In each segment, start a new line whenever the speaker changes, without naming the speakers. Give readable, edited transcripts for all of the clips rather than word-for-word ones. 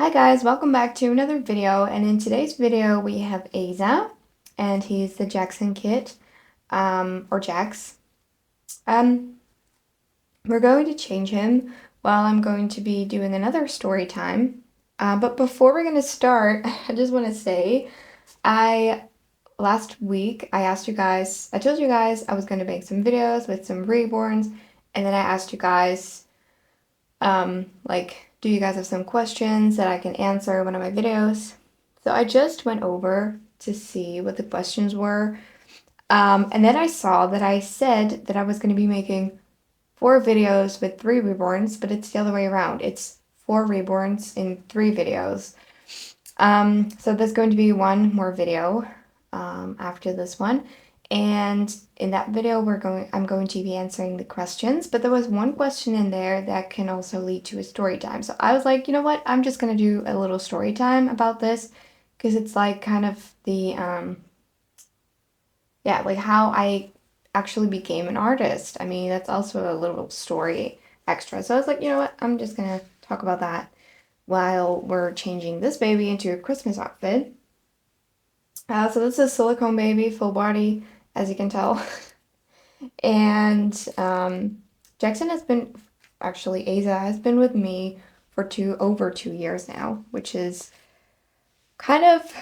Hi guys, welcome back to another video, and in today's video we have ASA, and he's the Jackson kit, or Jax. We're going to change him while I'm going to be doing another story time. But before we're going to start, I just want to say, last week I told you guys I was going to make some videos with some reborns, and then I asked you guys, do you guys have some questions that I can answer in one of my videos? So I just went over to see what the questions were. And then I saw that I said that I was going to be making 4 videos with 3 reborns, but it's the other way around. It's 4 reborns in 3 videos. So there's going to be one more video after this one. And in that video, I'm going to be answering the questions, but there was one question in there that can also lead to a story time. So I was like, you know what? I'm just going to do a little story time about this because it's like kind of the, like how I actually became an artist. I mean, that's also a little story extra. So I was like, you know what? I'm just going to talk about that while we're changing this baby into a Christmas outfit. So this is silicone baby, full body, as you can tell. And Jackson Asa has been with me for over 2 years now, which is kind of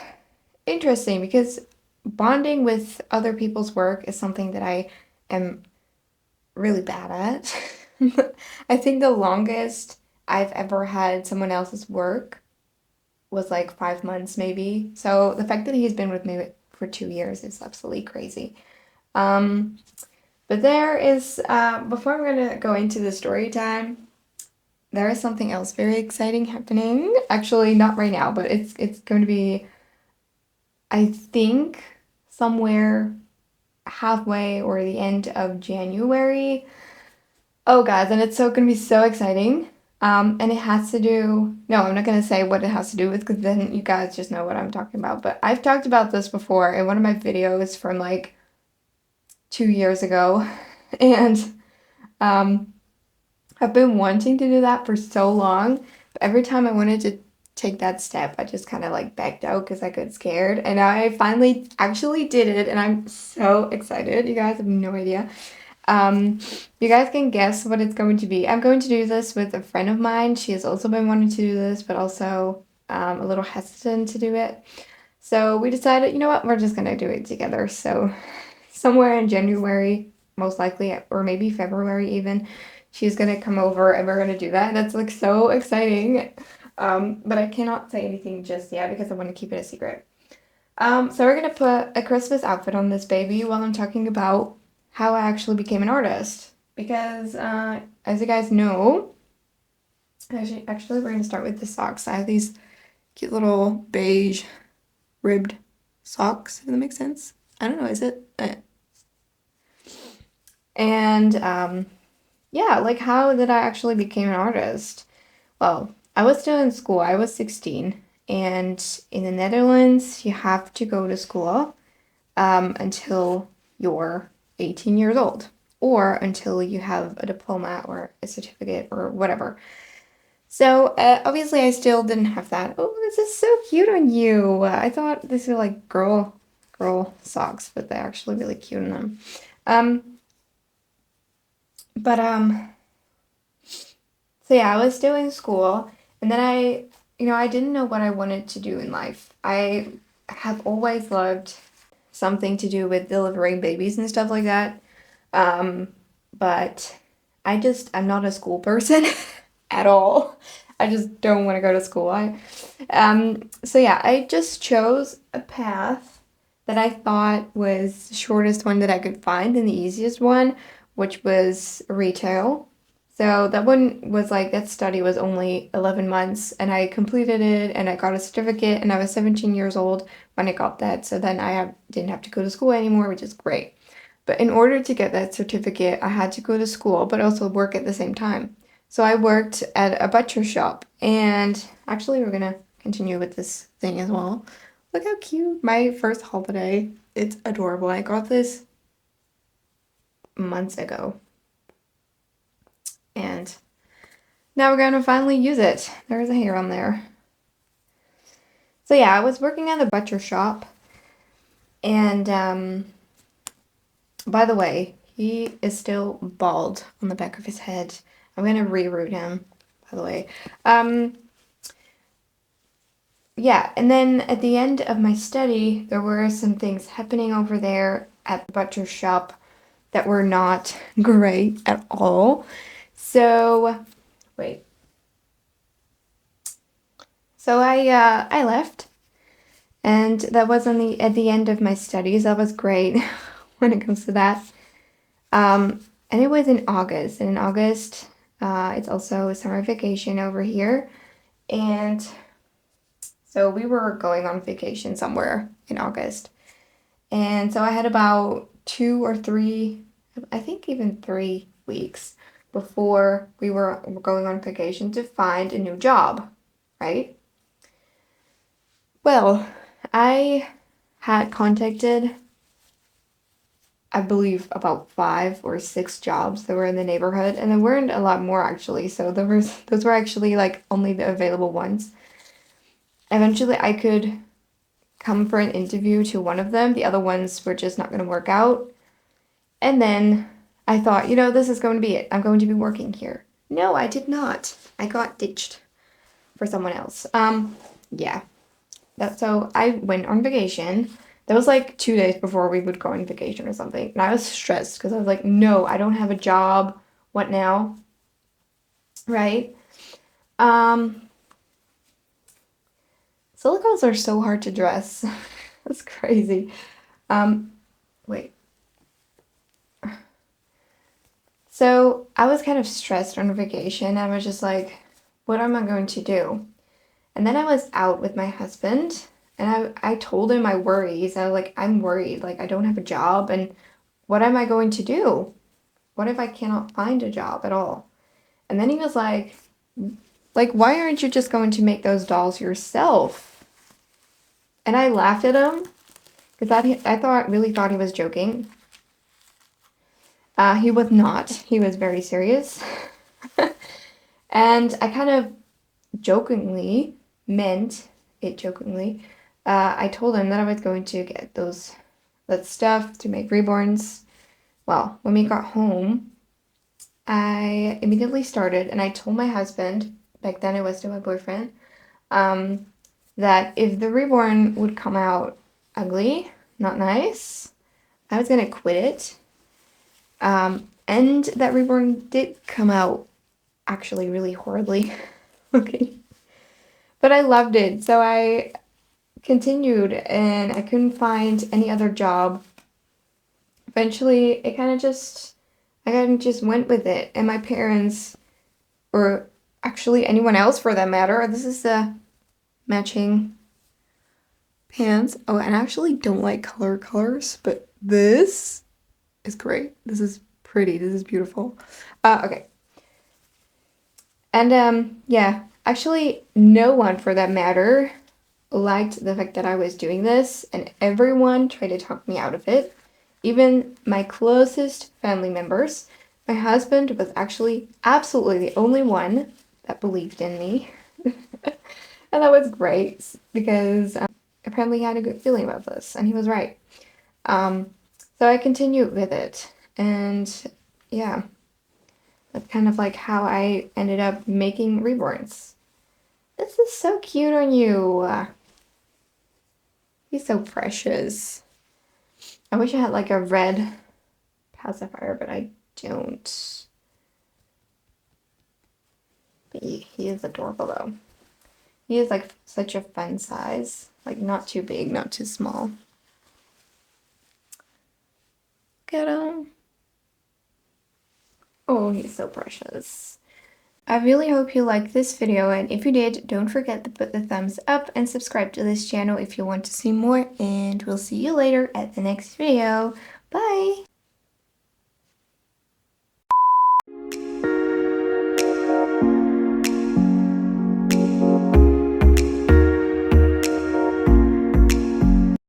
interesting because bonding with other people's work is something that I am really bad at. I think the longest I've ever had someone else's work was like 5 months maybe. So the fact that he's been with me for 2 years is absolutely crazy. But there is, before I'm gonna go into the story time, there is something else very exciting happening. Actually, not right now, but it's going to be, I think, somewhere halfway or the end of January. Oh, guys, and it's gonna be so exciting. And it has to do, no, I'm not gonna say what it has to do with because then you guys just know what I'm talking about. But I've talked about this before in one of my videos from like 2 years ago, and I've been wanting to do that for so long, but every time I wanted to take that step, I just kind of like backed out because I got scared, and I finally actually did it, and I'm so excited. You guys have no idea. You guys can guess what it's going to be. I'm going to do this with a friend of mine. She has also been wanting to do this, but also a little hesitant to do it. So we decided, you know what, we're just gonna do it together. So somewhere in January, most likely, or maybe February even, she's gonna come over and we're gonna do that. That's like so exciting. But I cannot say anything just yet because I want to keep it a secret. So we're gonna put a Christmas outfit on this baby while I'm talking about how I actually became an artist. Because as you guys know, actually we're gonna start with the socks. I have these cute little beige ribbed socks, if that makes sense. I don't know, is it? And yeah, like how did I actually become an artist? Well, I was still in school. I was 16, and in the Netherlands, you have to go to school until you're 18 years old, or until you have a diploma or a certificate or whatever. So obviously, I still didn't have that. Oh, this is so cute on you. I thought these were like girl socks, but they're actually really cute in them. But so yeah, I was still in school, and then I didn't know what I wanted to do in life. I have always loved something to do with delivering babies and stuff like that. But I'm not a school person at all. I just don't want to go to school. So yeah, I just chose a path that I thought was the shortest one that I could find and the easiest one, which was retail. So that study was only 11 months, and I completed it and I got a certificate, and I was 17 years old when I got that. So then didn't have to go to school anymore, which is great. But in order to get that certificate, I had to go to school, but also work at the same time. So I worked at a butcher shop, and actually we're gonna continue with this thing as well. Look how cute, my first holiday. It's adorable. I got this months ago. And now we're gonna finally use it. There's a hair on there. So yeah, I was working at the butcher shop, and by the way, he is still bald on the back of his head. I'm gonna reroot him, by the way. Yeah, and then at the end of my study, there were some things happening over there at the butcher shop that were not great at all. So, wait. So I left, and that was at the end of my studies. That was great when it comes to that. And it was in August, and in August, it's also summer vacation over here, and so we were going on vacation somewhere in August. And so I had about 2 or 3, I think even 3 weeks before we were going on vacation to find a new job, right? Well, I had contacted, I believe, about 5 or 6 jobs that were in the neighborhood, and there weren't a lot more actually, so those were actually like only the available ones. Eventually, I could come for an interview to one of them. The other ones were just not going to work out. And then I thought, this is going to be it. I'm going to be working here. No, I did not. I got ditched for someone else. Yeah. So I went on vacation. That was like 2 days before we would go on vacation or something. And I was stressed because I was like, no, I don't have a job. What now? Right? Silicones are so hard to dress. That's crazy. Wait. So I was kind of stressed on vacation. I was just like, what am I going to do? And then I was out with my husband, and I told him my worries. I was like, I'm worried. Like, I don't have a job, and what am I going to do? What if I cannot find a job at all? And then he was like, why aren't you just going to make those dolls yourself? And I laughed at him because I really thought he was joking. He was not. He was very serious. And I kind of jokingly meant it jokingly. I told him that I was going to get that stuff to make reborns. Well, when we got home, I immediately started, and I told my husband, back then it was still my boyfriend, that if the reborn would come out ugly, not nice, I was gonna quit it. And that reborn did come out actually really horribly looking. But I loved it, so I continued, and I couldn't find any other job. Eventually, I kind of just went with it, and my parents, or actually anyone else for that matter, this is the matching pants. Oh, and I actually don't like colors, but this is great. This is pretty. This is beautiful. Okay. And yeah, actually no one for that matter liked the fact that I was doing this, and everyone tried to talk me out of it. Even my closest family members. My husband was actually absolutely the only one that believed in me. And that was great because apparently he had a good feeling about this, and he was right. So I continued with it, and yeah, that's kind of like how I ended up making reborns. This is so cute on you. He's so precious. I wish I had like a red pacifier, but I don't. But he is adorable though. He is like such a fun size. Like not too big, not too small. Look at him. Oh, he's so precious. I really hope you liked this video, and if you did, don't forget to put the thumbs up and subscribe to this channel if you want to see more, and we'll see you later at the next video. Bye!